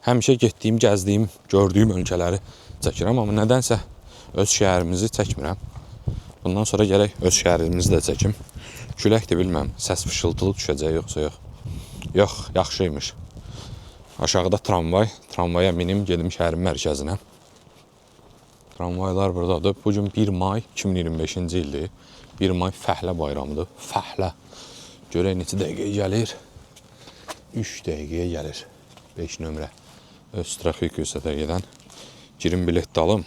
həmişə getdiyim, gəzdiyim, gördüyüm ölkələri çəkirəm, amma nədənsə öz şəhərimizi çəkmirəm. Bundan sonra gərək öz şəhərimizi də çəkim. Küləkdir, bilməm, səs fışıltılı düşəcək yoxsa yox. Yox, yaxşıymış. Aşağıda tramvay, tramvaya minim, gedim şəhərin mərkəzinə. Tramvaylar buradadır. Bugün 1 may 2025-ci ildir. 1 may fəhlə bayramıdır. Fəhlə. Görək neçə dəqiqəyə gəlir. 3 dəqiqəyə gəlir. 5 nömrə. Östraküsədə gedən. Girim bilet də alım.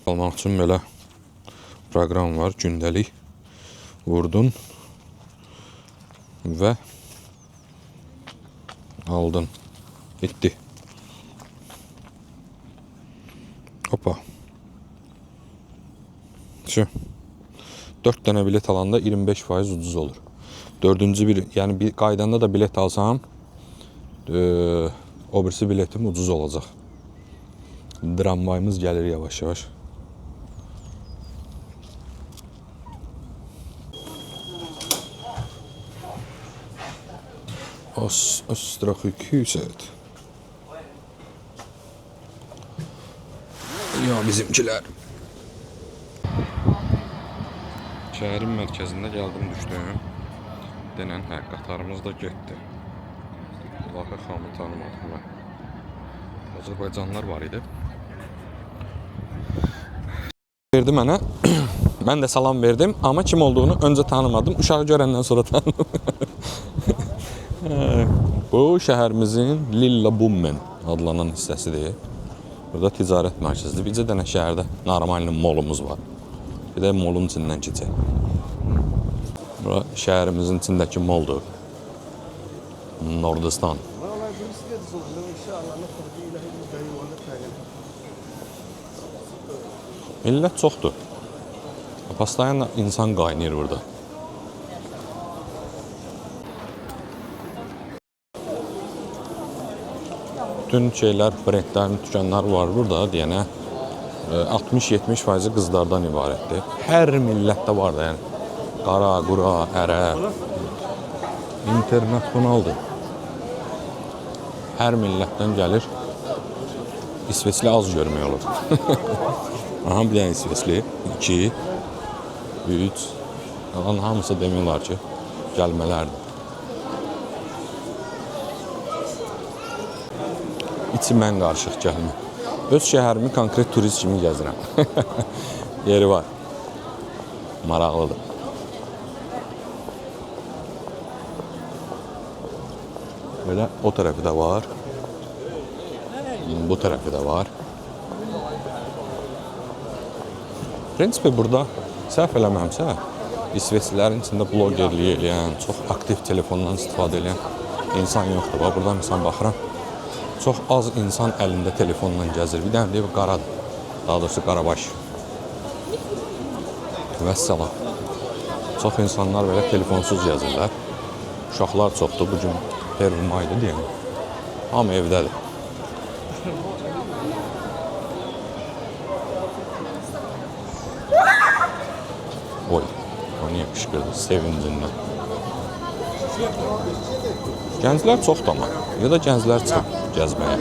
Almaq üçün belə proqram var. Gündəlik. Vurdun. Və aldın. Bitti. Hoppa. Şu. 4 tane bilet alanda 25% ucuz olur. Dördüncü bir, yani bir qaydanda da bilet alsam o birisi biletim ucuz olacaq. Tramvayımız gəlir yavaş yavaş. Östraküsət. Ya bizimkiler. Şəhərin mərkəzində gəldim, düşdüm. Denən qatarımız da getdi. Allah'a xanımı tanımadım mən. Azərbaycanlılar var idi. Verdi mənə. Mən də salam verdim, amma kim olduğunu öncə tanımadım. Uşağı görəndən sonra tanıdım. Bu şəhərimizin Lillabummen adlanan hissəsidir. Burada ticarət mərkəzidir. Bir dənə şəhərdə normalni molumuz var. Bir də molun içindən keçək. Bura şəhərimizin içindəki moldur. Nordistan. Millət çoxdur. Pastayan insan qaynayır burada. Bütün şeylər, brendlərin, dükanlar var burada deyənə 60-70% qızlardan ibarətdir. Hər millətdə var da, yəni. Qara, qura, ərəb. İnternasionaldır. Hər millətdən gəlir. İsveçli az görmək olur. Aha, bir dənə İsveçli. 2, 3. Yalan hamısı demiyorlar ki, gəlmələrdir. İçi mən qarışıq gəlmə. Öz şəhərimi konkret turist kimi gəzirəm. Yeri var. Maraqlıdır. Böyle o tarafı da var. Bu tarafı da var. Prinsipi burada səhv eləməmsə, İsveçlilərin içində blogerliyi eləyən, çox aktiv telefondan istifadə edən insan yoxdur. Burada insan baxıram. Çox az insan əlində telefonla gəzir. Bir dənə deyib qaradır. Daha doğrusu qarabaş. Vəssalam. Çox insanlar belə telefonsuz gəzirlər. Uşaqlar çoxdur. Bugün 1 maydır deyəm. Hamı evdədir. Oy. O niyə qışqırdı? Sevincindən. Gənclər çoxdur ama. Ya da gənclər çıxıb gəzməyə.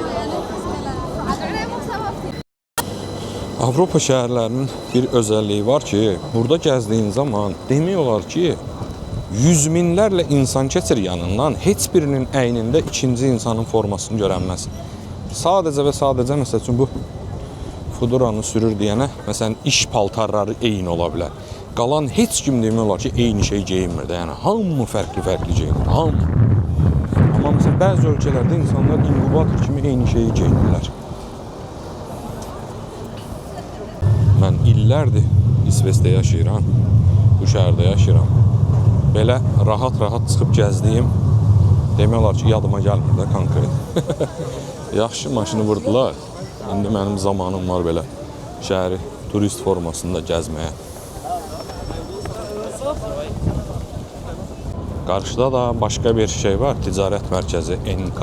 Avropa şəhərlərinin bir özəlliyi var ki, burada gəzdiyin zaman demiyorlar ki, yüz minlərlə insan keçir yanından, heç birinin əynində ikinci insanın formasını görənməz. Sadəcə və sadəcə, məsəl üçün, bu Fuduranı sürür deyənə, məsələn, iş paltarları eyni ola bilər. Qalan heç kim demiyorlar ki, eyni şey geyinmir də, yəni hamı fərqli geyinir, hamı. Amma məsələn, bəzi ölkələrdə insanlar inkubator kimi eyni şeyi geyinirlər. Mən illərdir İsveçdə yaşayıram, bu şəhərdə yaşayıram. Belə rahat-rahat çıxıb gəzdiyim, demiyorlar ki, yadıma gəlmir də konkret. Yaxşı maşını vurdular. İndi mənim zamanım var belə şəhəri turist formasında gəzməyə. Qarşıda da başqa bir şey var, ticarət mərkəzi NK.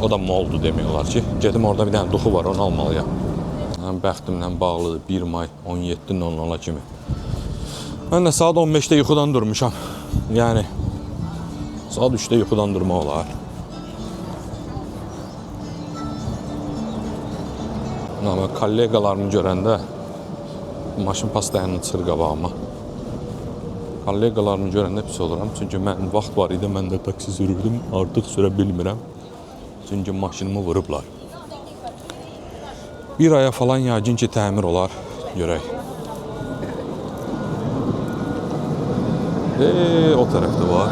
O da moldu demiyorlar ki. Gedim orada bir dənə duxu var, onu almalıyam. Bəxtimlə bağlıdır 1 may 17:00 kimi. Mən də saat 15-də yuxudan durmuşam. Yəni saat 3-də yuxudan durmaq olar. Amma kolleqalarını görəndə maşın pas dayanır çıxır qabağıma. Kolleqalarını görəndə pis oluram. Çünki mən vaxt var idi, mən də taksi sürürdüm. Artıq sürə bilmirəm. Çünki maşınımı vurublar. Bir aya falan yəqin ki təmir olar. Görək. O tərəfdə var.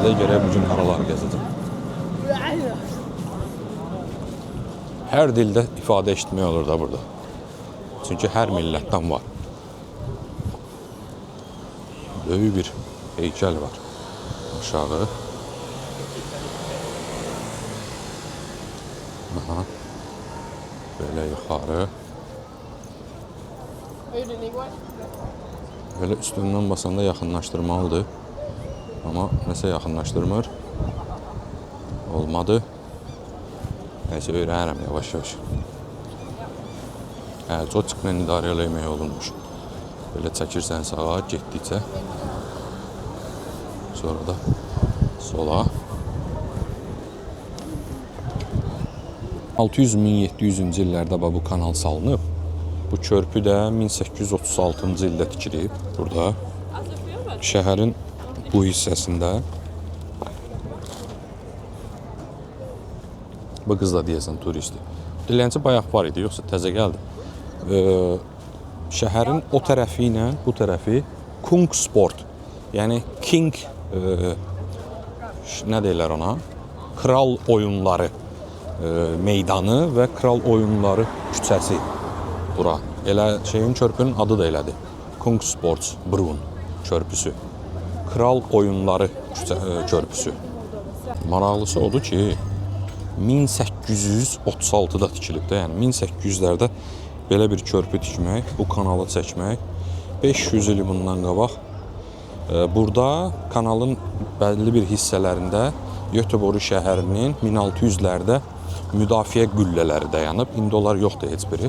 Bir də görək bugün haraları gəzəcəm. Hər dildə ifadə eşitmək olur da burada. Çünki hər millətdən var. Böyük bir heykəl var aşağı. Aha. Böyle yukarı. Böyle üstündən basanda yaxınlaşdırmalıdır. Ama nəsə yaxınlaşdırmır. Olmadı. Neyse öyrənərəm yavaş-yavaş. Çocuqla idarə eləmək olurmuş. Böyle çəkirsən sağa, getdikcə. Sonra da sola. 600-1700-cü illərdə bu kanal salınıb. Bu körpü də 1836-cı ildə tikilib burada. Şəhərin bu hissəsində. Bu qız da deyəsən turistdir. Dilənçi bayaq var idi, yoxsa təzə gəldi. Şəhərin o tərəfi ilə bu tərəfi Kungsport, yəni King nə deyirlər ona? Kral oyunları meydanı və Kral oyunları küçəsi bura. Elə şeyin körpünün adı da elədir. Kungsports Brun körpüsü. Kral oyunları körpüsü. Maraqlısı odur ki 1836-da tikilib də, yəni 1800-lərdə belə bir körpü tikmək, bu kanalı çəkmək 500 il bundan qabaq. Burada kanalın bəlli bir hissələrində Göteborg şəhərinin 1600-lərdə müdafiə qüllələri dayanıb. İndi onlar yoxdur heç biri.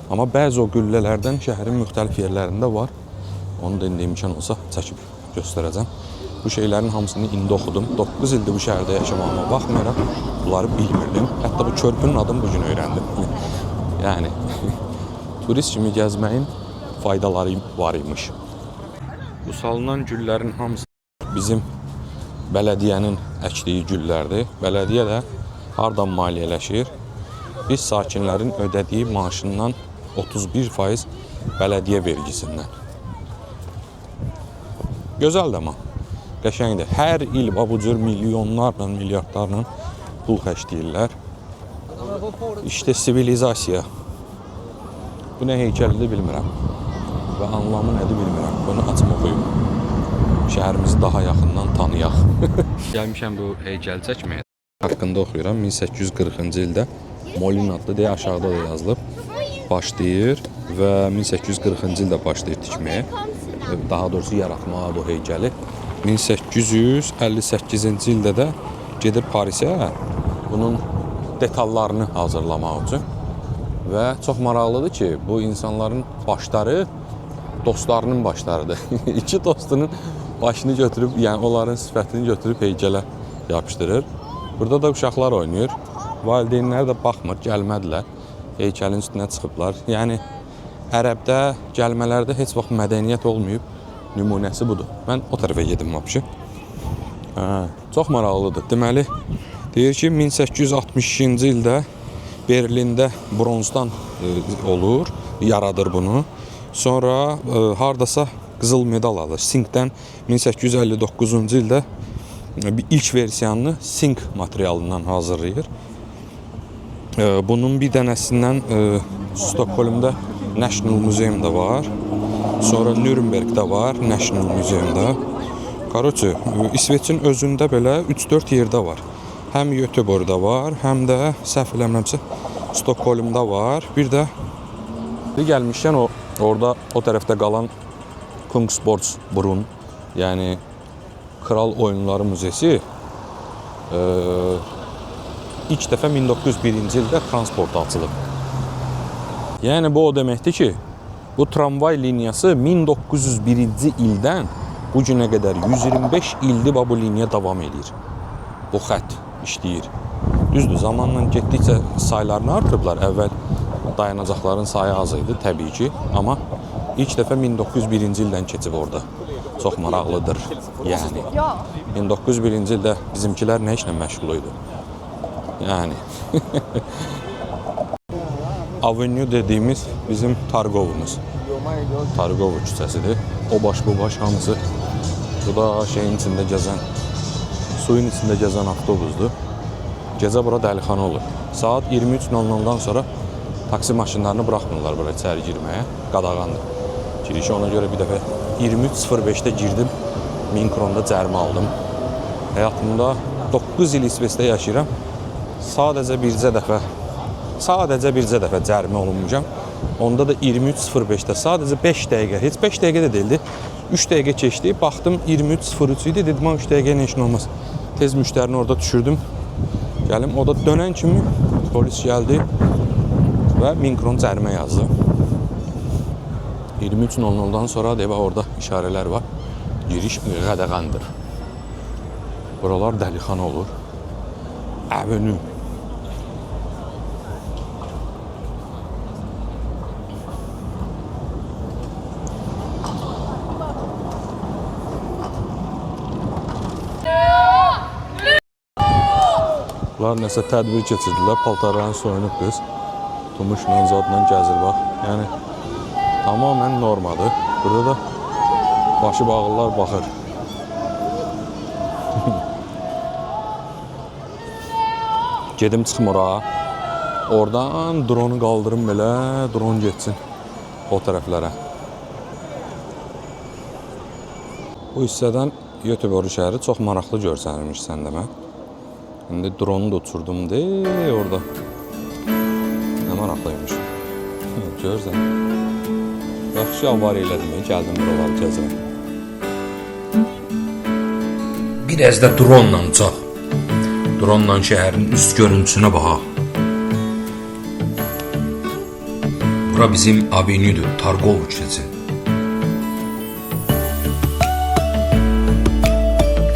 Amma bəzi o qüllələrdən şəhərin müxtəlif yerlərində var. Onu da indi imkan olsa çəkib göstərəcəm. Bu şeylərin hamısını indi oxudum. 9 ildir bu şəhərdə yaşamağıma baxmayaraq bunları bilmirdim. Hətta bu körpünün adını bugün öyrəndim. Yəni turist kimi gəzməyin faydaları var imiş. Bu salınan güllərin hamısı bizim bələdiyyənin əkdiyi güllərdir. Bələdiyyə də hardan maliyyələşir? Biz sakinlərin ödədiyi maaşından 31% bələdiyyə vergisindən. Gözəldir amma. Qəşəngdir. Hər il bu cür milyonlarla, milyardlarla pul xərcləyirlər. İşte sivilizasiya. Bu nə heykəldir bilmirəm. Və anlamı nədir bilmirəm. Bunu açım oxuyum. Şəhərimizi daha yaxından tanıyaq. Gəlmişəm bu heykəl çəkməyə. Haqqında oxuyuram. 1840-cı ildə Molin adlı deyə aşağıda da yazılıb. Başlayır və 1840-cı ildə başlayır tikməyə. Daha doğrusu yaratmağa bu heykəli. 1858-ci ildə də gedib Parisə bunun detallarını hazırlamaq üçün. Və çox maraqlıdır ki, bu insanların başları dostlarının başlarıdır. İki dostunun başını götürüb, yəni onların sifətini götürüb heykələ yapışdırır. Burada da uşaqlar oynayır. Valideynlər də baxmır, gəlmədilər. Heykəlin üstünə çıxıblar. Yəni Ərəbdə gəlmələrdə heç vaxt mədəniyyət olmayıb. Nümunəsi budur. Mən o tərəfə gedim vəbşi. Çox maraqlıdır. Deməli, deyir ki, 1862-ci ildə Berlində bronzdan olur, yaradır bunu. Sonra hardasa qızıl medal alır. Sinkdən 1859-cu ildə ilk versiyanını sink materialından hazırlayır. Bunun bir dənəsindən Stockholmda National Museum'da var. Sonra Nürnberg'də var, National Museum'da. Korotçu, İsveçin özündə belə 3-4 yerdə var. Həm Göteborg'da var, həm də səhv eləmirəmsə Stockholmda var. Bir də gəlmişkən orada o tərəfdə qalan Kungsports Brun, yəni Kral Oyunları Müzesi ilk dəfə 1901-ci ildə transporta açılıb. Yəni bu o deməkdir ki, bu tramvay liniyası 1901-ci ildən bu günə qədər 125 ildir bu liniya davam edir. Bu xətt işləyir. Düzdür, zamanla getdikcə saylarını artırıblar. Əvvəl dayanacaqların sayı az idi təbii ki, amma ilk dəfə 1901-ci ildən keçib orada. Çox maraqlıdır. Yəni 1901-ci ildə bizimkilər nə işlə məşğul idi? Yəni Avenue dediyimiz bizim Targovumuz. Targov küçəsidir. O baş bu baş hamısı. Bu da şeyin içində gəzən, suyun içində gəzən avtobusdur. Gecə bura dəlixana olur. Saat 23:00-dan sonra taksi maşınlarını buraxmırlar bura içəri girməyə. Qadağandır. Girişi ona görə bir dəfə 23:05-də girdim. 1000 kronda cərimə aldım. Həyatımda 9 il İsveçdə yaşayıram. Sadəcə bircə dəfə cərimə olunmuşam. Onda da 23:05-də sadəcə 5 dəqiqə, heç 5 dəqiqə də deyildi. 3 dəqiqə keçdi, baxdım 23:03 idi, dedim 3 dəqiqə nə işin olmaz. Tez müştərini orada düşürdüm. Gəlim, o da dönən kimi polis gəldi və 1000 kron cərimə yazdı. 23:00-dan sonra deyib orada işarələr var. Giriş qadağandır. Buralar dəlixana olur. Avenue. Bunlar nəsə tədbir keçirdilər, paltarlarını soyunub qız. Tumuşla, zadla gəzir bax. Yəni tamamən normadır. Burada da başı bağlılar baxır. Gedim çıxım ora. Oradan dronu qaldırım belə, dron getsin o tərəflərə. Bu hissədən Göteborg şəhəri çox maraqlı görsənirmiş səndə mən. İndi dronu da uçurdum orada. Nə maraqlıymış. Görsən. Yaxşı avariya elədim, gəldim buraları gəzirəm. Bir az da dronla uçaq. Dronla şəhərin üst görüntüsünə baxaq. Bura bizim Avenue'dur, Targov küçəsi.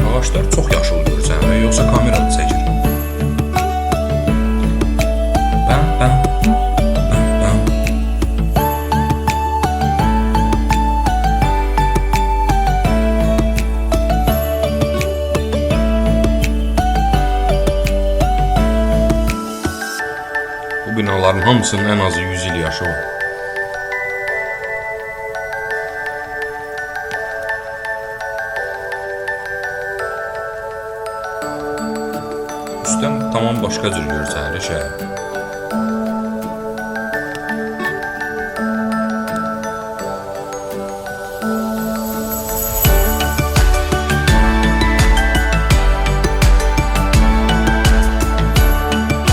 Ağaçlar çox yaşıl görsən, yoxsa kamerada çəkir. Bu binaların hamısının ən azı 100 il yaşı var. Üstdən tamam başqa cür görsənir şəhər.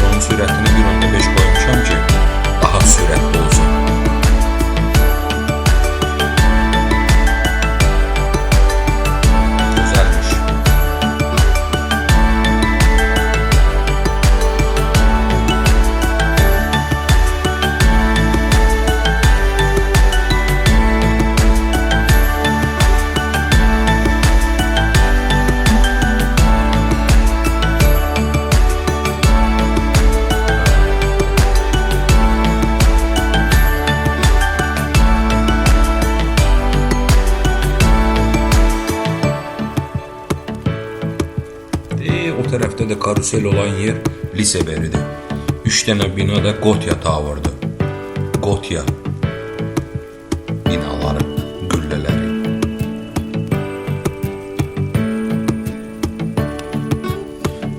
Onun sürətini 1.5 qoymuşam ki, daha sürətli olsun. Gözəlmiş. O tərəfdə də karusel olan yer Liseberidir. 3 dənə bina da Gotia Tower'dır. Gotia binaları, güllələri.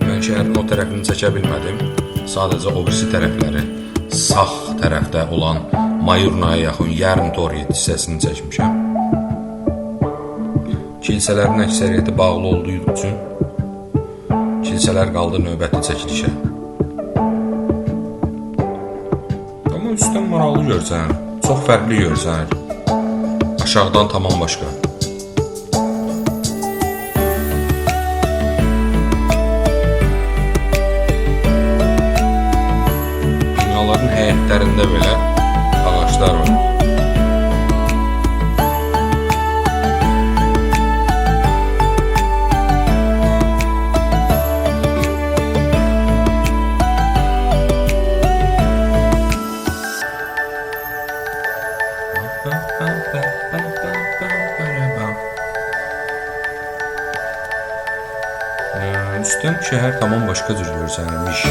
Mən şəhərin o tərəfini çəkə bilmədim. Sadəcə o birisi tərəfləri, sağ tərəfdə olan Mayurnaya yaxın yarım Toriyet hissəsini çəkmişəm. Kilsələrin əksəriyyəti bağlı olduğu üçün kilsələr qaldı növbəti çəkilişə. Amma üstdən maraqlı görsənir, çox fərqli görsənir. Aşağıdan tamam başqa. Binaların həyətlərində belə ağaçlar var. şəhər tamam başqa cür görsənilmiş.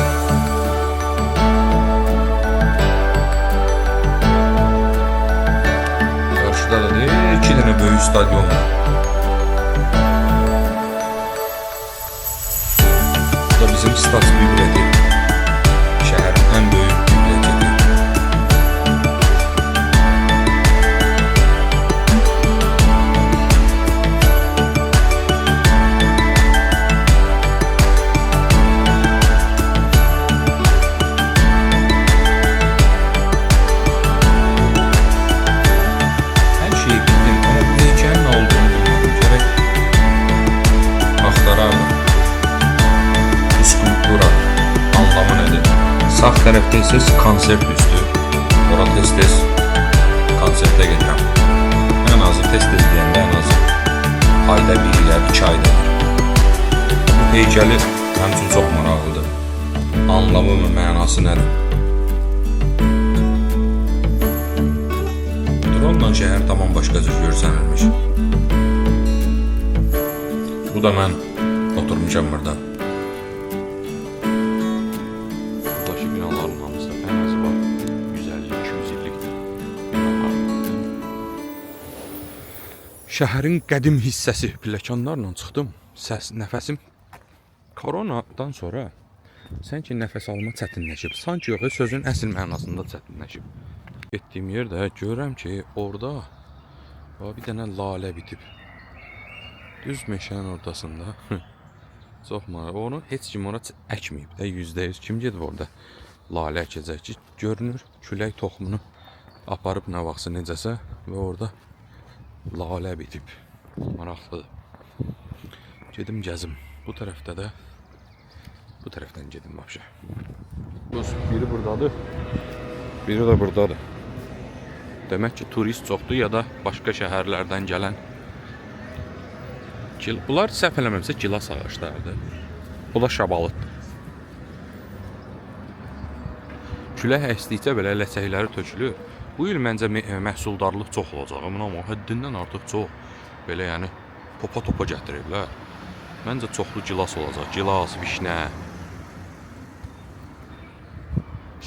Qarşıda da iki dənə böyük stadion var. Bu da bizim Stats Biblioteki. Şəhərin ən böyük biblioteki. Sağ tərəfdə isə konsert üstü. Ora tez-tez konsertə gedirəm. Ən azı tez-tez deyəndə ən azı ayda bir ya 2 ayda bir. Bu heykəli mənim üçün çox maraqlıdır. Anlamı və mənası nədir? Dronla şəhər tamam başqa cür görsənilmiş. Bu da mən oturmuşam burada. Şəhərin qədim hissəsi pilləkənlərlə çıxdım. Nəfəsim koronadan sonra sanki nəfəs alma çətinləşib. Sanki yox, sözün əsl mənasında çətinləşib. Getdiyim yerdə görürəm ki, orada bir dənə lalə bitib. Düz meşənin ortasında. Çox maraqlı. Onu heç kim ora əkməyib də, %100 kim gedib orada lalə əkəcək ki, görünür külək toxumunu aparıb nə vaxtsa necəsə və orada lalə bitib. Maraqlıdır. Gedim gəzim. Bu tərəfdə də bu tərəfdən gedim vəbşə. Biri buradadır. Biri də buradadır. Demək ki, turist çoxdur ya da başqa şəhərlərdən gələn. Bunlar səhv eləməmsə gilas ağaclarıdır. Bu da şabalıddır. Külək əsdikcə belə ləçəkləri tökülür. Bu il məncə məhsuldarlıq çox olacaq, amma həddindən artıq çox belə yəni topa gətiriblər. Məncə çoxlu gilas olacaq, gilas, vişnə.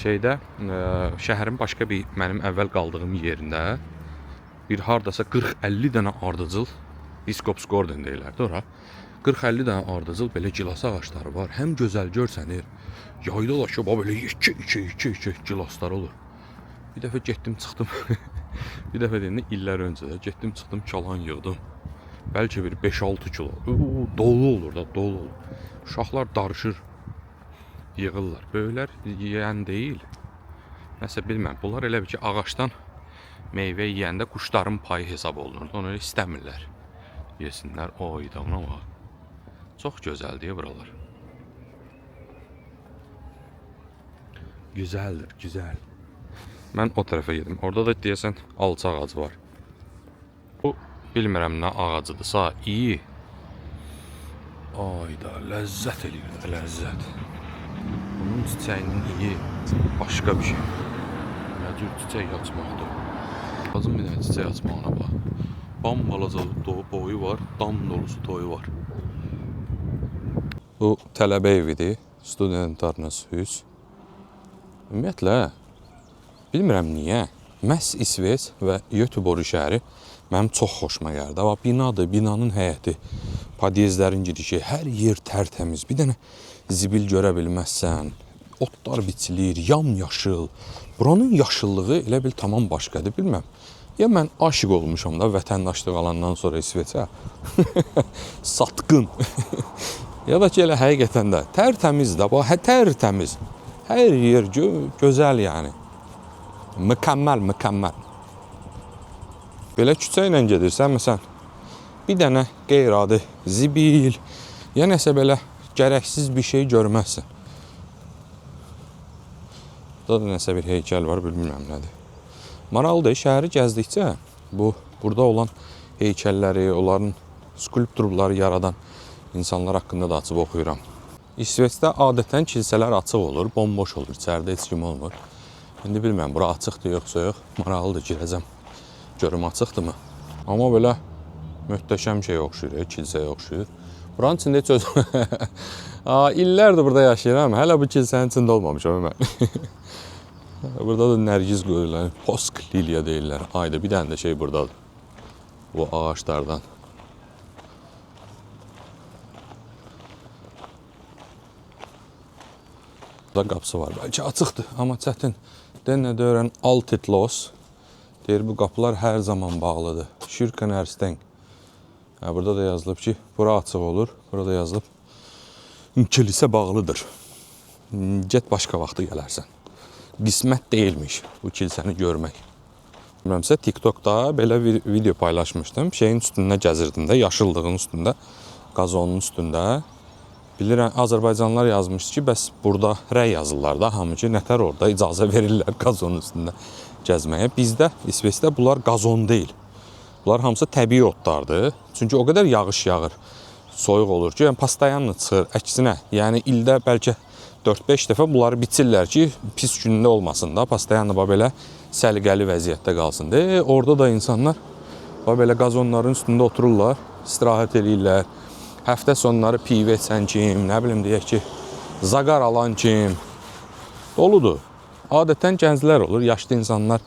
Şəhərin başqa bir mənim əvvəl qaldığım yerində bir hardasa 40-50 dənə ardıcıl, Biskops Gordon deyilərdi ora. 40-50 dənə ardıcıl belə gilas ağacları var. Həm gözəl görsənir, yaydalaşıb belə iki gilaslar olur. Bir dəfə getdim çıxdım. Bir dəfə deyəndə illər öncə getdim çıxdım çalan yığdım. Bəlkə bir 5-6 kilo. Dolu olur da, dolu olur. Uşaqlar darışır, yığırlar. Böyüklər yeyən deyil. Nəsə bilməm. Bunlar elə bir ki ağacdan meyvə yeyəndə quşların payı hesab olunur. Onu istəmirlər. Yesinlər. Oyda ona bax. Çox gözəldir buralar. Güzeldir, güzel. Mən o tərəfə gedim. Orada da deyəsən alça ağacı var. Bu bilmirəm nə ağacıdırsa, iyi. Ayda ləzzət eləyir də, ləzzət. Bunun çiçəyinin iyi, başqa bir şey. Nə cür çiçək açmaqdır. Lazım bir dənə çiçək açmağına bax. Bambalacalı boyu var, dam dolusu toyu var. Bu tələbə evidir, Studentarnas hüs. Ümumiyyətlə, bilmirəm niyə, məhz İsveç və Göteborg şəhəri mənim çox xoşuma gəldi. Binadır, binanın həyəti, podyezdlərin girişi, hər yer tərtəmiz. Bir dənə zibil görə bilməzsən, otlar biçilir, yamyaşıl. Buranın yaşıllığı elə bil tamam başqadır, bilməm. Ya mən aşiq olmuşam da vətəndaşlıq alandan sonra İsveçə, satqın. Ya da ki, elə həqiqətən də tərtəmiz də, tərtəmiz. Hər yer gözəl yəni. Mükəmməl, mükəmməl. Belə küçə ilə gedirsən, məsələn, bir dənə qeyri-adi zibil, ya nəsə belə gərəksiz bir şey görməzsən. Burada da nəsə bir heykəl var, bilmirəm nədir. Maraqlıdır, şəhəri gəzdikcə burada olan heykəlləri, onların skulpturları yaradan insanlar haqqında da açıb oxuyuram. İsveçdə adətən kilsələr açıq olur, bomboş olur, içəridə heç kim olmur. İndi bilməm, bura açıqdır yoxsa yox, maraqlıdır, girəcəm, görüm açıqdır mı? Amma belə möhtəşəm şey oxşuyur, kilsəyə oxşuyur. Buranın içində heç öz... İllərdir burada yaşayıram. Hələ bu kilsənin içində olmamışam mən. Burada da nərgiz qoyurlar. Posk liliya deyirlər. Ayda bir dənə də şey buradadır. Bu ağaçlardan. Burada qapısı var. Bəlkə açıqdır, amma çətin. Denə dörən Altitlos. Deyir, bu qapılar hər zaman bağlıdır. Şürkən Ersteng. Burada da yazılıb ki, bura açıq olur. Burada yazılıb, kilisə bağlıdır. Get başqa vaxtı gələrsən. Qismət deyilmiş bu kilisəni görmək. Bilməmsə, TikTokda belə bir video paylaşmışdım. Şeyin üstündə gəzirdim də, yaşıllığın üstündə, qazonun üstündə. Bilirəm, Azərbaycanlılar yazmış ki, bəs burada rəy yazırlar da, hamı ki, nətər orada icazə verirlər qazonun üstündə gəzməyə. Bizdə, İsveçdə bunlar qazon deyil. Bunlar hamısı təbii otlardır. Çünki o qədər yağış yağır, soyuq olur ki, yəni pastayanlı çıxır, əksinə. Yəni ildə bəlkə 4-5 dəfə bunları biçirlər ki, pis günündə olmasın da, pastayanlı belə səliqəli vəziyyətdə qalsın. Orada da insanlar belə qazonların üstündə otururlar, istirahət edirlər. Həftə sonları pivə içən kim, nə bilim deyək ki, zaqar alan kim doludur. Adətən gənclər olur, yaşlı insanlar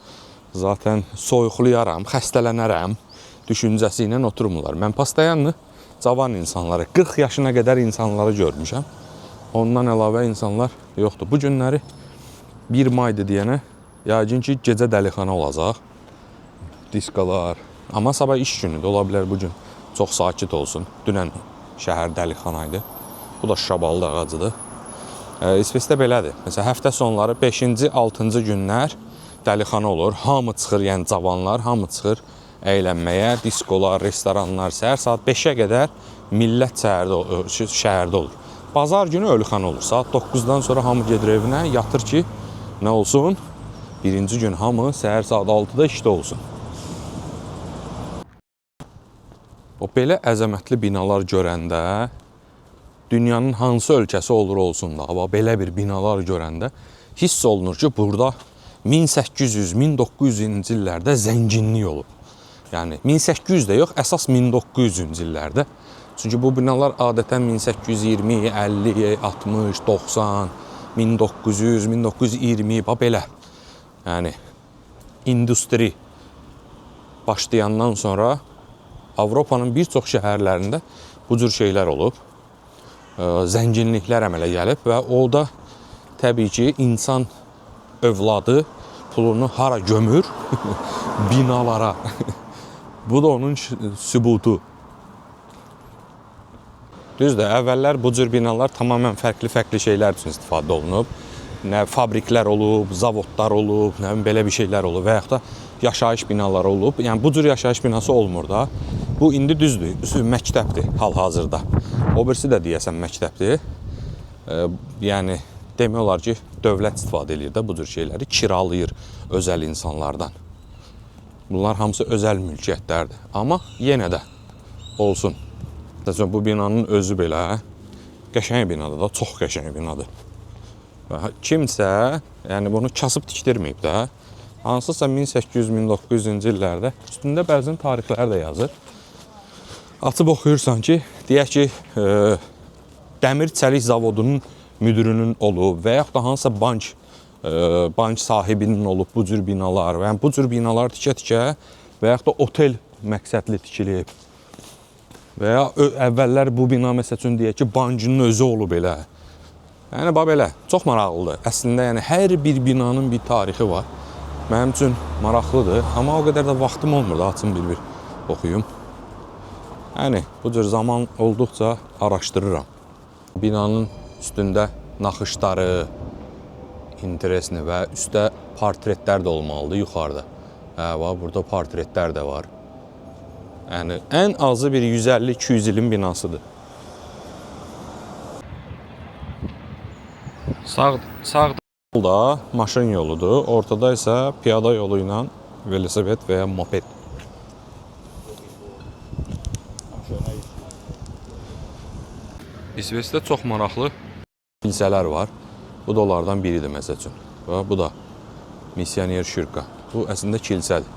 zaten soyuqlayaram, xəstələnərəm düşüncəsi ilə oturmurlar. Mən pastayanlı cavan insanları, 40 yaşına qədər insanları görmüşəm. Ondan əlavə insanlar yoxdur. Bu günləri 1 maydır deyənə, yəqin ki, gecə dəlixana olacaq. Diskalar. Amma sabah iş günüdür, ola bilər bu gün çox sakit olsun. Dünən şəhər dəlixanaydı. Bu da şabalı ağacıdır. İsveçdə belədir. Məsələn, həftə sonları 5-ci, 6-cı günlər dəlixana olur. Hamı çıxır, yəni cavanlar, hamı çıxır əylənməyə. Diskolar, restoranlar, səhər saat 5-ə qədər millət şəhərdə olur. Bazar günü ölüxana olur. Saat 9-dan sonra hamı gedir evinə, yatır ki, nə olsun? Birinci gün hamı səhər saat 6-da işdə olsun. O belə əzəmətli binalar görəndə, dünyanın hansı ölkəsi olur olsun da, belə bir binalar görəndə hiss olunur ki, burada 1800-1900-cü illərdə zənginlik olub. Yəni 1800 də yox, əsas 1900-cü illərdə. Çünki bu binalar adətən 1820, 50, 60, 90, 1900, 1920 belə. Yəni industri başlayandan sonra Avropanın bir çox şəhərlərində bu cür şeylər olub. Zənginliklər əmələ gəlib və o da təbii ki, insan övladı pulunu hara gömür? Binalara. Bu da onun sübutu. Düzdür, əvvəllər bu cür binalar tamamən fərqli şeylər üçün istifadə olunub. Nə fabriklər olub, zavodlar olub, nə belə bir şeylər olub və yaxud da yaşayış binaları olub. Yəni bu cür yaşayış binası olmur da. Bu indi düzdür, məktəbdir hal-hazırda. O birisi də deyəsən məktəbdir. Yəni demək olar ki, dövlət istifadə edir də bu cür şeyləri, kiralayır özəl insanlardan. Bunlar hamısı özəl mülkiyyətlərdir. Amma yenə də olsun. Bu binanın özü belə qəşəng binadır da, çox qəşəng binadır. Kimsə, yəni bunu kasıb tikdirməyib də, hansısa 1800-1900-cü illərdə üstündə bəzən tarixlər də yazır. Açıb oxuyursan ki, deyək ki, dəmir çəlik zavodunun müdürünün olub və yaxud da hansısa bank sahibinin olub bu cür binalar və yəni bu cür binalar tikə-tikə və yaxud da otel məqsədli tikilib. Və ya əvvəllər bu bina məsəl üçün deyək ki, bankının özü olub elə. Yəni belə, çox maraqlıdır. Əslində yəni hər bir binanın bir tarixi var. Mənim üçün maraqlıdır, amma o qədər də vaxtım olmur da açım bir oxuyum. Yəni bu cür zaman olduqca araşdırıram. Binanın üstündə naxışları interesli və üstdə portretlər də olmalıdır yuxarıda. Burada portretlər də var. Yəni ən azı bir 150-200 ilin binasıdır. Sağda da maşın yoludur, ortada isə piyada yolu ilə velosiped və ya moped. İsveçdə çox maraqlı kilsələr var. Bu da onlardan biridir məsəl üçün. Bu da Missioner Kyrka. Bu əslində kilsədir.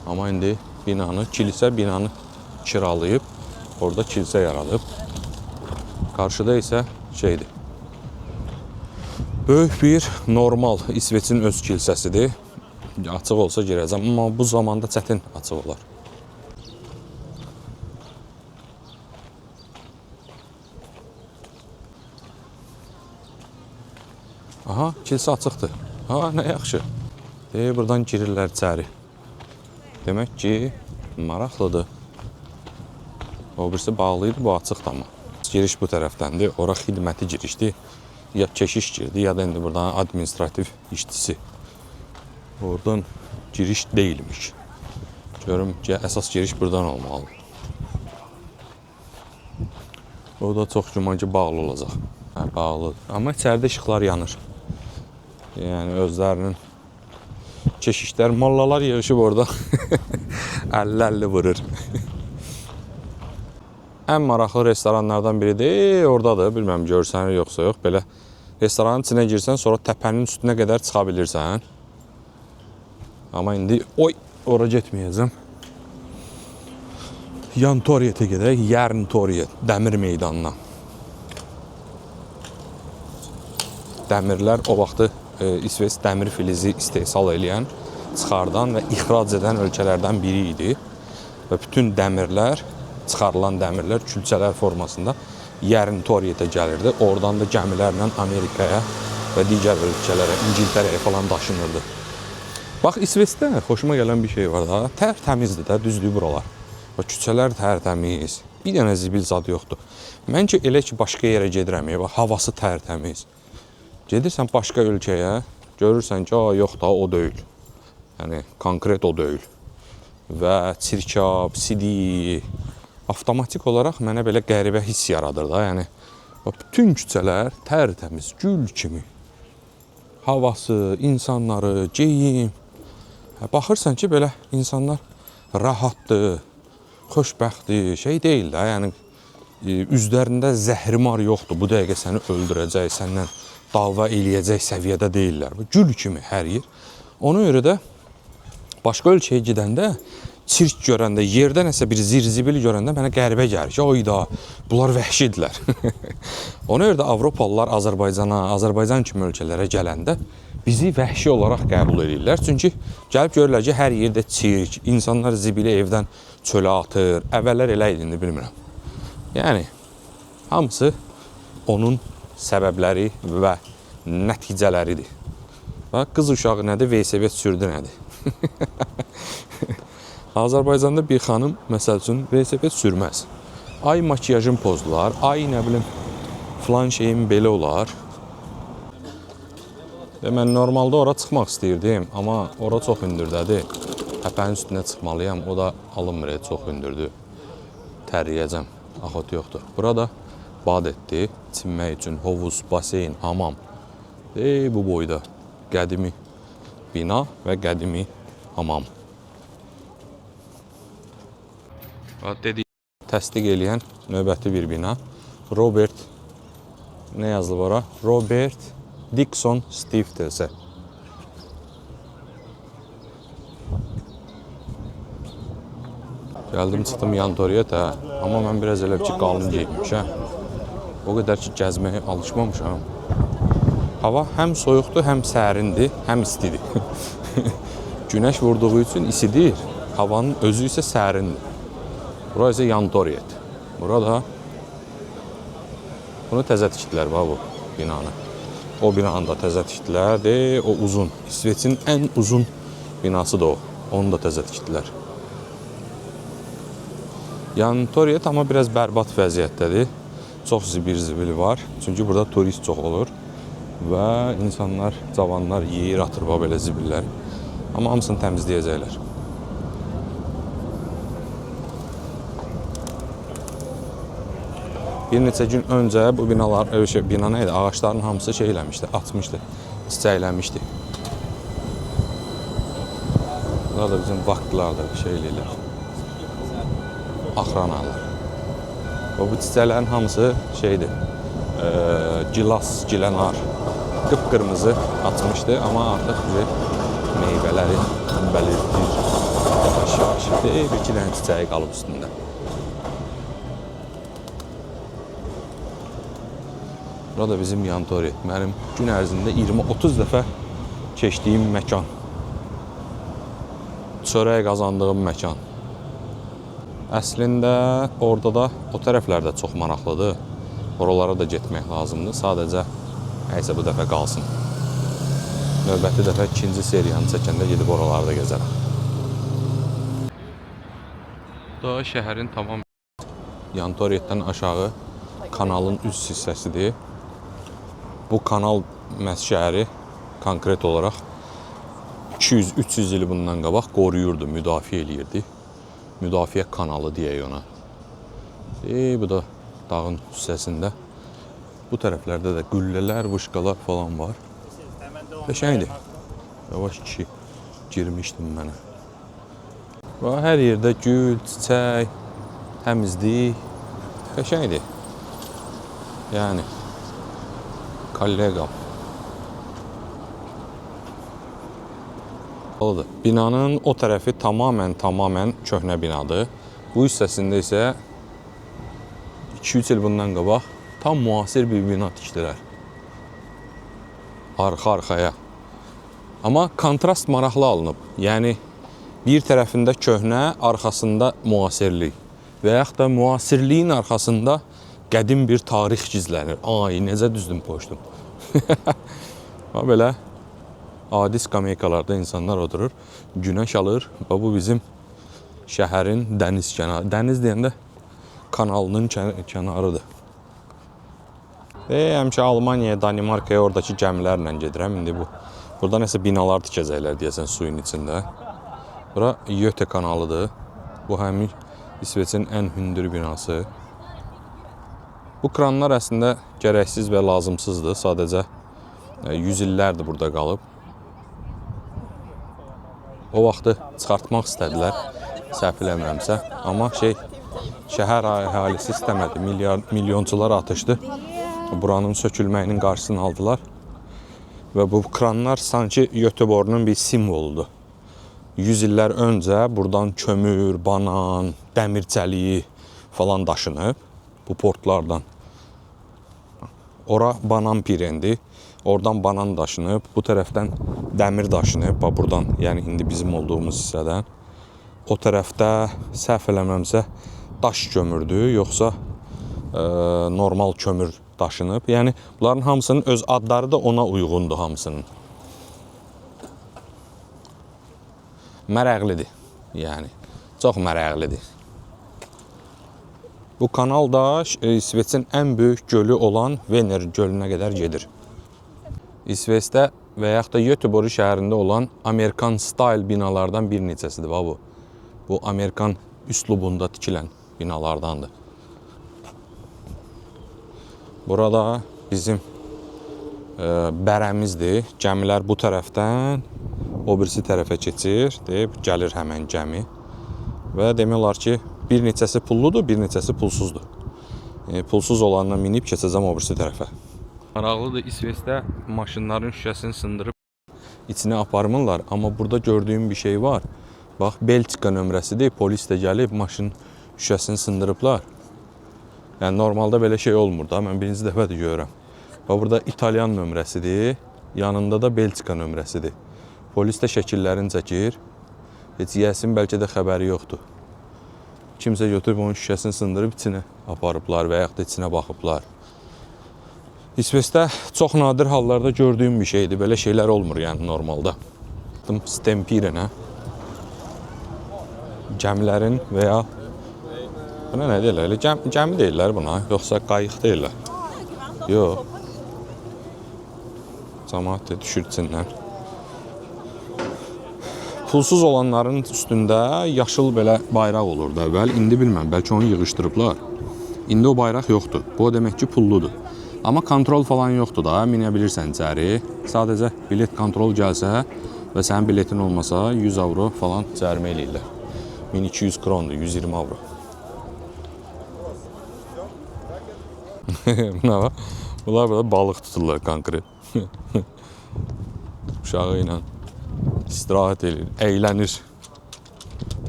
Amma indi kilisə binanı kiralayıb orada kilsə yaradıb. Qarşıda isə şeydir. Böyük bir normal İsveçin öz kilsəsidir. Açıq olsa girəcəm, amma bu zamanda çətin açıq olar. Aha, kilsə açıqdır. Ha, nə yaxşı. Buradan girirlər içəri. Demək ki, maraqlıdır. O birisi bağlıydı, bu açıqdır amma. Giriş bu tərəfdəndir, ora xidməti girişdir. Ya keşiş girdi, ya da indi buradan administrativ işçisi. Oradan giriş değilmiş. Görüm ki, əsas giriş buradan olmalı. O da çox güman ki, bağlı olacaq. Hə, bağlı. Amma içəridə işıqlar yanır. Yəni, özlərinin keşişlər, mollalar yığışıb orada. 50-50 vurur. Ən maraqlı restoranlardan biridir. Oradadır, bilməm görsənir yoxsa yox. Belə restoranın içinə girsən, sonra təpənin üstünə qədər çıxa bilirsən. Amma indi, ora getməyəcəm. Yan Toriyetə gedək, Yarın Toriyet, dəmir meydanına. Dəmirlər o vaxtı İsveç dəmir filizi istehsal edən, çıxardan və ixrac edən ölkələrdən biri idi. Və bütün dəmirlər, çıxarılan dəmirlər külçələr formasında Yarın Toriyetə gəlirdi. Oradan da gəmilərlə Amerikaya və digər ölkələrə, İngiltərəyə falan daşınırdı. Bax, İsveçdə xoşuma gələn bir şey var da, tərtəmizdir də, düzdür buralar. Və küçələr tərtəmiz, bir dənə zibil zad yoxdur. Məncə elə ki, başqa yerə gedirəm, havası tərtəmiz. Gedirsən başqa ölkəyə, görürsən ki, yox da, o deyil. Yəni, konkret o deyil. Və çirkab, sidi, avtomatik olaraq mənə belə qəribə hiss yaradır da. Yəni, bütün küçələr tərtəmiz, gül kimi. Havası, insanları, geyim. Baxırsan ki, belə insanlar rahatdır, xoşbəxtdir, şey deyil də. Yəni, üzlərində zəhrimar yoxdur, bu dəqiqə səni öldürəcək, səndən dava eləyəcək səviyyədə deyirlər. Gül kimi hər yer. Ona görə də başqa ölkəyə gedəndə, çirk görəndə, yerdə nəsə bir zirzibil görəndə mənə qəribə gəlir ki, oyda, bunlar vəhşidirlər. Ona görə də Avropalılar Azərbaycan kimi ölkələrə gələndə bizi vəhşi olaraq qəbul edirlər. Çünki gəlib görürlər ki, hər yerdə çirk, insanlar zibili evdən çölə atır. Əvvəllər elə idi, bilmirəm. Yəni, hamısı onun səbəbləri və nəticələridir. Qız uşağı nədir, velosiped sürdü nədir? Azərbaycanda bir xanım, məsəl üçün, velosiped sürməz. Ay makiyajın pozdular, ay nə bilim, filan şeyim belə olar. Mən normalda ora çıxmaq istəyirdim, amma ora çox hündürdədir. Təpənin üstünə çıxmalıyam, o da alınmır, çox hündürdür. Təriyəcəm, axot yoxdur. Burada bad etdi, çinmək üçün hovuz, baseyn, hamam. Bu boyda qədimi bina və qədimi hamam. Dedik, təsdiq eləyən növbəti bir bina. Robert, nə yazılıb ora? Robert Dixon Stiftelse. Gəldim, çıxdım Yan Toriyetə, amma mən biraz elə ki, qalın geyinmişəm. O qədər ki, gəzməyə alışmamışam. Hava həm soyuqdur, həm sərindir, həm istidir. Günəş vurduğu üçün isidir, havanın özü isə sərindir. Bura isə Yan Toriyet. Burada bunu təzə tikdilər, bu binanı. O binanı da təzə tikdilər, o uzun. İsveçin ən uzun binası da o. Onu da təzə tikdilər. Yan Toriyet amma biraz bərbad vəziyyətdədir. Çox zibil var. Çünki burada turist çox olur. Və insanlar, cavanlar yeyir, atır belə zibilləri. Amma hamısını təmizləyəcəklər. Bir neçə gün öncə bu bina nə idi? Ağaçların hamısı şey eləmişdi, atmışdı, çiçəklənmişdi. Bunlar da bizim vaxtlardır, şey eləyirlər. Axranalar. Bu çiçəklərin hamısı şeydir, gilas, gilənar, qıpqırmızı açmışdı, amma artıq meyvələri bəlirtir. Bir iki dənə çiçəyi qalıb üstündə. Burada bizim Yantori. Mənim gün ərzində 20-30 dəfə keçdiyim məkan. Çörək qazandığım məkan. Əslində orada da o tərəflərdə çox maraqlıdır. Oralara da getmək lazımdır. Sadəcə nəysə bu dəfə qalsın. Növbəti dəfə ikinci seriyanı çəkəndə gedib oralarda gəzərəm. Bu da şəhərin tamam Yantoridən aşağı kanalın üst hissəsidir. Bu kanal məhz şəhəri konkret olaraq 200-300 il bundan qabaq qoruyurdu, müdafiə eləyirdi. Müdafiə kanalı deyək ona. Bu da dağın hissəsində. Bu tərəflərdə də qüllələr, vışqalar falan var. Qəşəngdir. Yavaş kişi girmişdim mənə. Və hər yerdə gül, çiçək, təmizlik. Qəşəngdir. Yəni kolleqam. Binanın o tərəfi tamamən köhnə binadır. Bu hissəsində isə 2-3 il bundan qabaq tam müasir bir bina tikdilər. Arxa-arxaya. Amma kontrast maraqlı alınıb. Yəni bir tərəfində köhnə, arxasında müasirlik. Və yaxud da müasirliyin arxasında qədim bir tarix gizlənir. Ay, necə düzdüm poçdum. Belə adi skameykalarda insanlar oturur, günəş alır. Bu bizim şəhərin dəniz kənarı. Dəniz deyəndə kanalının kənarıdır. Həmişə Almaniyaya, Danimarkaya oradakı gəmilərlə gedirəm. İndi burada nəsə binalar tikəcəklər deyəsən suyun içində. Bura Yote kanalıdır. Bu həmin İsveçin ən hündür binası. Bu kranlar əslində gərəksiz və lazımsızdır. Sadəcə 100 illərdir burada qalıb. O vaxtı çıxartmaq istədilər, səhv eləmirəmsə. Amma şəhər əhalisi istəmədi. Milyonçular atışdı. Buranın sökülməyinin qarşısını aldılar. Və bu kranlar sanki Göteborg'un bir simvoludur. 100 illər öncə buradan kömür, banan, dəmir çəliyi falan daşınıb. Bu portlardan. Ora banan pirendi. Oradan banan daşınıb. Bu tərəfdən dəmir daşınıb. Buradan, yəni indi bizim olduğumuz hissədən. O tərəfdə səhv eləməmsə daş kömürdü, yoxsa normal kömür daşınıb. Yəni bunların hamısının öz adları da ona uyğundur hamısının. Mərəqlidir. Yəni çox mərəqlidir. Bu kanal da İsveçin ən böyük gölü olan Vener gölünə qədər gedir. İsveçdə və yaxud da Göteborg şəhərində olan Amerikan style binalardan bir neçəsidir bu. Bu Amerikan üslubunda tikilən binalardandır. Burada bizim bərəmizdir. Gəmilər bu tərəfdən o birisi tərəfə keçir, deyib gəlir həmən gəmi. Və demək olar ki, bir neçəsi pulludur, bir neçəsi pulsuzdur. Pulsuz olanla minib keçəcəm o birisi tərəfə. Maraqlıdır, İsveçdə maşınların şüşəsini sındırıb içinə aparmırlar. Amma burada gördüyüm bir şey var. Bax, Belçika nömrəsidir, polis də gəlib maşın şüşəsini sındırıblar. Yəni normalda belə şey olmur da, mən birinci dəfə də görürəm. Bax, burada İtalyan nömrəsidir, yanında da Belçika nömrəsidir. Polis də şəkillərini çəkir. Heç yəsin bəlkə də xəbəri yoxdur. Kimsə götürüb onun şüşəsini sındırıb içinə aparıblar və yaxud da içinə baxıblar. İsveçdə çox nadir hallarda gördüyüm bir şeydir. Belə şeylər olmur yəni normalda. Stempirenə gəmilərin və ya buna nə deyirlər? Gəmi deyirlər buna, yoxsa qayıq deyirlər. Yox. Cəmaət də düşür içindən. Pulsuz olanların üstündə yaşıl belə bayraq olurdu əvvəl. İndi bilməm, bəlkə onu yığışdırıblar. İndi o bayraq yoxdur. Bu demək ki, pulludur. Amma kontrol falan yoxdur da, minə bilirsən içəri. Sadəcə bilet kontrol gəlsə və sənin biletin olmasa 100 avro falan cərimə eləyirlər. 1200 krondur, 120 avro. Bunlar burada balıq tuturlar konkret. Uşağı ilə istirahət edir, əylənir.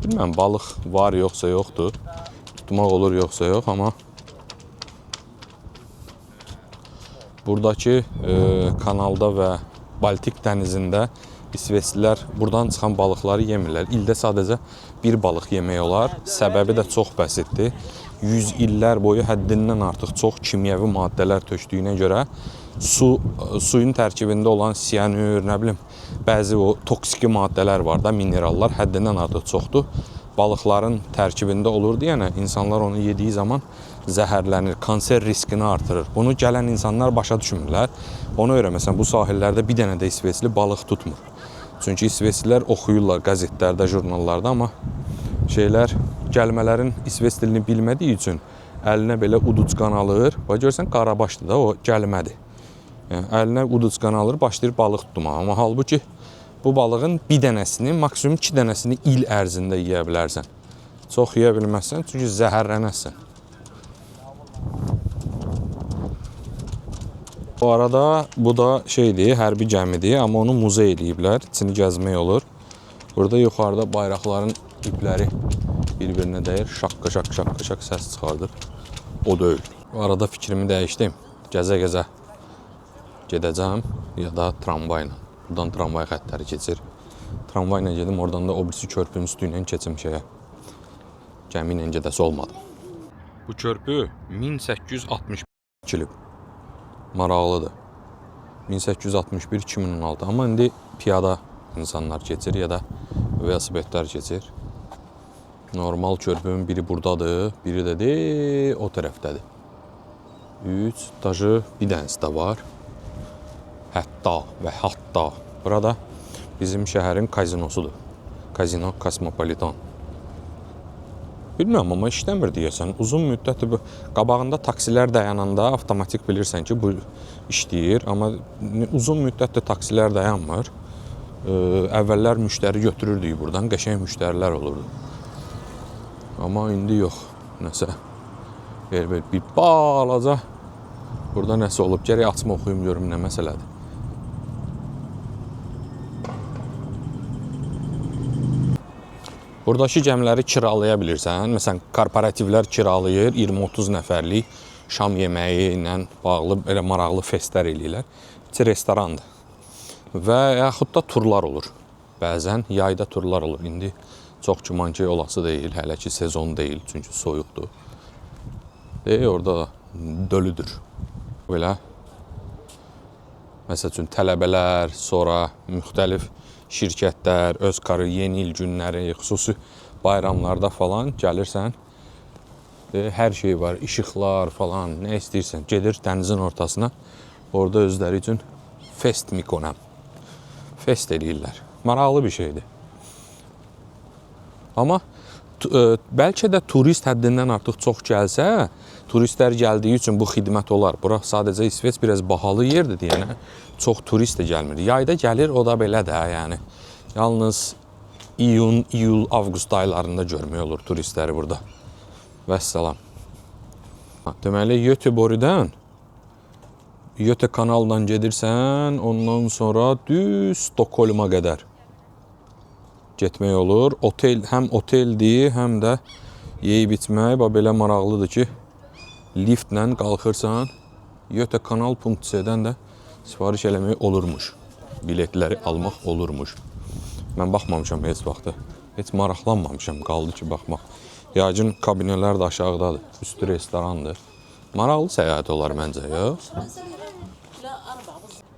Bilməm, balıq var yoxsa yoxdur. Tutmaq olur yoxsa yox, amma buradakı kanalda və Baltik dənizində İsveçlilər buradan çıxan balıqları yemirlər. İldə sadəcə bir balıq yemək olar. Səbəbi də çox bəsitdir. 100 illər boyu həddindən artıq çox kimyəvi maddələr tökdüyünə görə suyun tərkibində olan siyanür, nə bilim, bəzi o toksiki maddələr var da, minerallar həddindən artıq çoxdur. Balıqların tərkibində olur deyənə insanlar onu yediyi zaman zəhərlənir, kanser riskini artırır. Bunu gələn insanlar başa düşmürlər. Ona görə məsələn bu sahillərdə bir dənə də İsveçli balıq tutmur. Çünki İsveçlilər oxuyurlar qəzetlərdə, jurnallarda, amma gəlmələrin İsveç dilini bilmədiyi üçün əlinə belə uducqan alır. Bax görsən qarabaşdır da o gəlmədir. Yəni əlinə uducqan alır, başlayır balıq tutmağa. Amma halbuki bu balığın bir dənəsini, maksimum 2 dənəsini il ərzində yeyə bilərsən. Çox yeyə bilməzsən, çünki zəhərlənəsən. Bu arada bu da şeydir, hərbi gəmidir, amma onu muzey eləyiblər, içini gəzmək olur. Burada yuxarıda bayraqların ipləri bir-birinə dəyir, şaqqa-şaq səs çıxardır. O deyil. Bu arada fikrimi dəyişdim. Gəzə-gəzə gedəcəm ya da tramvayla. Buradan tramvay xəttləri keçir. Tramvayla gedim, oradan da o birisi körpünün üstündən keçim şeyə. Gəmi ilə gedəsi olmadı. Bu körpü 1861 tikilib. Maraqlıdır. 1861-2016. Amma indi piyada insanlar keçir ya da velosipedlər keçir. Normal körpünün biri buradadır, biri də o tərəfdədir. 3, daşı bir dənəsi də var. Hətta burada bizim şəhərin kazinosudur. Kazino Kosmopolitan. Bilmirəm, amma işləmir deyəsən. Uzun müddət qabağında taksilər dayananda avtomatik bilirsən ki, bu işləyir. Amma uzun müddətdə taksilər dayanmır. Əvvəllər müştəri götürürdük buradan, qəşəng müştərilər olurdu. Amma indi yox. Nəsə bir balaca burada nəsə olub. Gərək açma oxuyum görüm nə məsələdir. Buradakı gəmiləri kiralaya bilirsən. Məsələn, korporativlər kiralayır, 20-30 nəfərlik şam yeməyi ilə bağlı belə maraqlı festlər eləyirlər. İçi restorandır. Və yaxud da turlar olur. Bəzən yayda turlar olur. İndi çox güman ki, olası deyil, hələ ki sezon deyil, çünki soyuqdur. Orada da dölüdür. Belə, məsəl üçün tələbələr, sonra müxtəlif şirkətlər, öz yeni il günləri, xüsusi bayramlarda falan gəlirsən. Hər şey var, işıqlar falan, nə istəyirsən. Gedir dənizin ortasına, orada özləri üçün fest mikonəm. Fest eləyirlər. Maraqlı bir şeydir. Amma bəlkə də turist həddindən artıq çox gəlsə, turistlər gəldiyi üçün bu xidmət olar. Bura sadəcə İsveç biraz bahalı yerdir deyənə, çox turist də gəlmir. Yayda gəlir, o da belə də, yəni. Yalnız iyun, iyul, avqust aylarında görmək olur turistləri burada. Vəssalam. Deməli, Göteborgdan, Göte kanaldan gedirsən, ondan sonra düz Stockholm'a qədər getmək olur. Otel, həm oteldir, həm də yeyib içmək. Belə maraqlıdır ki, liftlə qalxırsan, götekanal.c-dən də sifariş eləmək olurmuş. Biletləri almaq olurmuş. Mən baxmamışam heç vaxtı. Heç maraqlanmamışam, qaldı ki, baxmaq. Yağcın kabinələr də aşağıdadır. Üstü restorandır. Maraqlı səyahət olar məncə, yox?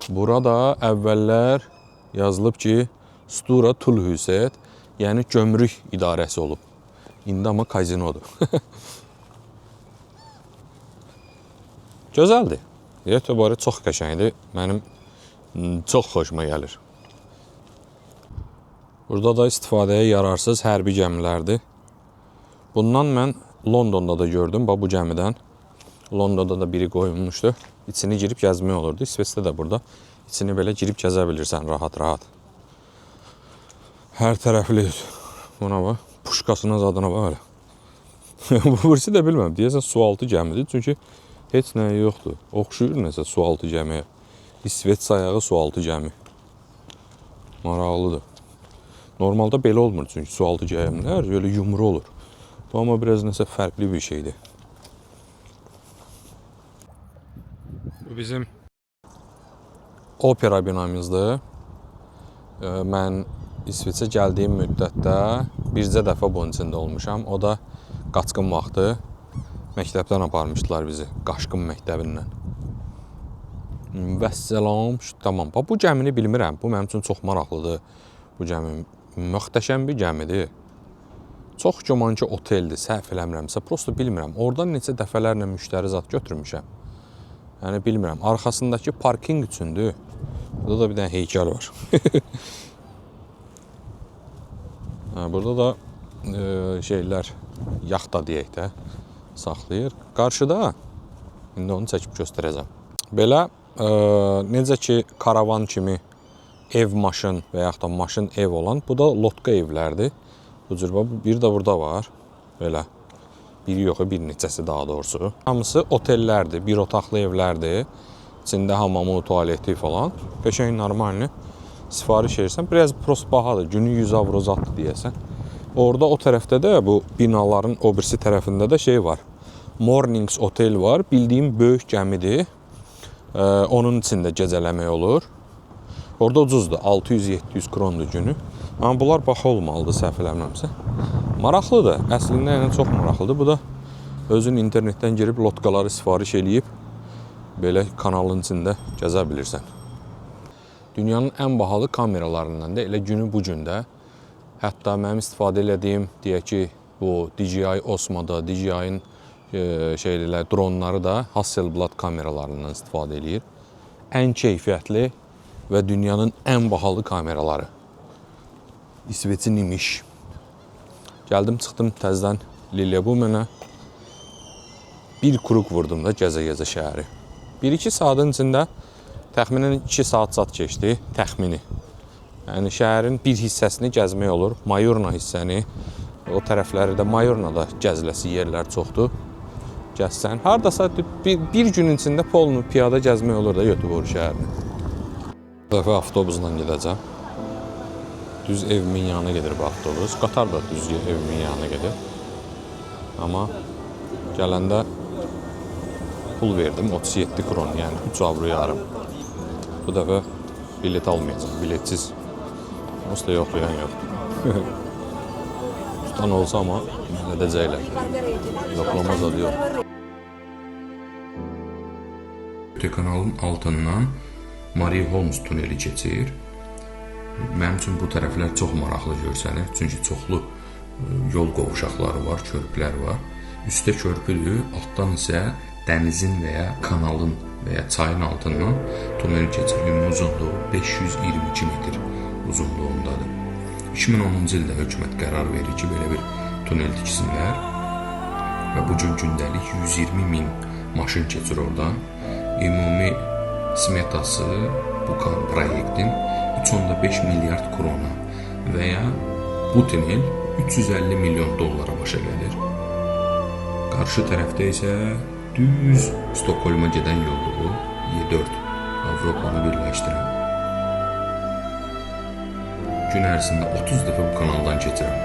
Burada əvvəllər yazılıb ki, Stura Tullhuset, yəni gömrük idarəsi olub. İndi amma kazinodur. Gözəldir. Göteborg çox qəşəngdir. Mənim çox xoşuma gəlir. Burada da istifadəyə yararsız hərbi gəmilərdir. Bundan mən Londonda da gördüm, bu gəmidən. Londonda da biri qoyulmuşdu. İçini girib gəzmək olurdu. İsveçdə də burada. İçini belə girib gəzə bilirsən rahat-rahat. Hər tərəflidir. Buna bax, puşkasına zadına bax elə. Bu birisi də bilməm, deyəsən sualtı gəmidir. Çünki heç nə yoxdur. Oxşuyur nəsə sualtı gəmiyə. İsveç sayağı sualtı gəmi. Maraqlıdır. Normalda belə olmur çünki sualtı gəmilər böyle yumru olur. Bu amma biraz nəsə fərqli bir şeydir. Bu bizim opera binamızdır. Mən İsveçə gəldiyim müddətdə bircə dəfə bunun içində olmuşam. O da qaçqın vaxtı məktəbdən aparmışdılar bizi, Qaşqın məktəbindən. Vəssalam, tamam. Bu gəmini bilmirəm. Bu mənim üçün çox maraqlıdır. Bu gəmi möhtəşəm bir gəmidir. Çox güman ki, oteldir, səhv eləmirəmsə, prosto bilmirəm. Oradan neçə dəfələrlə müştəri zat götürmüşəm. Yəni bilmirəm. Arxasındakı parkinq üçündür. Burada da bir dənə heykəl var. Burada da şeylər, yaxta deyək də, saxlayır. Qarşıda, indi onu çəkib göstərəcəm. Belə, necə ki, karavan kimi ev, maşın və yaxud da maşın, ev olan, bu da lotka evlərdir. Bu cür, bir də burada var. Belə, biri yox, bir neçəsi daha doğrusu. Hamısı otellərdir, bir otaqlı evlərdir. İçində hamamı, tualeti falan. Qəşəng normalini sifariş edirsən. Biraz prost bahadır, günü 100 avro zatdır deyəsən. Orada o tərəfdə də, bu binaların o birisi tərəfində də şey var. Mornings otel var, bildiyim böyük gəmidir. Onun içində gecələmək olur. Orada ucuzdur, 600-700 krondur günü. Amma bunlar baxa olmalıdır, səhv eləmirəmsə. Maraqlıdır, əslində yəni çox maraqlıdır. Bu da özün internetdən girib lotkaları sifariş eləyib belə kanalın içində gəzə bilirsən. Dünyanın ən bahalı kameralarından da elə günü bu gündə. Hətta mənim istifadə elədiyim, deyək ki, bu DJI Osmo'da, DJI-in dronları da Hasselblad kameralarından istifadə eləyir. Ən keyfiyyətli və dünyanın ən bahalı kameraları. İsveçin imiş. Gəldim, çıxdım təzdən Lillebumenə. Bir kruq vurdum da gəzə-gəzə şəhəri. 1-2 saatın içində təxminən 2 saat keçdi, təxmini. Yəni şəhərin bir hissəsini gəzmək olur. Mayorna hissəni, o tərəfləri də Mayornada gəziləsi yerlər çoxdur. Gəzsən. Hardasa bir günün içində polunu piyada gəzmək olur da Göteborg şəhərini. Bu dəfə avtobusla gedəcəm. Düz evimin yanına gedir bu avtobus. Qatar da düz evimin yanına gedir. Amma gələndə pul verdim, 37 kron, yəni 3 avro yarım. Bu dəfə bilet almayacağım, biletsiz. Onsuz da yoxlayan yoxdur. Tutan olsa amma edəcəklər. Yoxlamaz adı yox. Kanalın altından Marie Holmes tuneli keçir. Mənim üçün bu tərəflər çox maraqlı görsənir. Çünki çoxlu yol qovuşaqları var, körpülər var. Üstdə körpüdür, altdan isə dənizin və ya kanalın və ya çayın altından tunel keçir. Ümumi uzunluğu 522 metr uzunluğundadır. 2010-cu ildə hökumət qərar verir ki, belə bir tunel tiksinlər və bugün gündəlik 120 min maşın keçir oradan. Ümumi smetası bu proyektin 3.5 milyard krona və ya bu tunel 350 milyon dollara başa gəlir. Qarşı tərəfdə isə düz Stokholma gedən yolluğu E4 Avropanı birləşdirən. Gün ərzində 30 dəfə bu kanaldan keçirəm.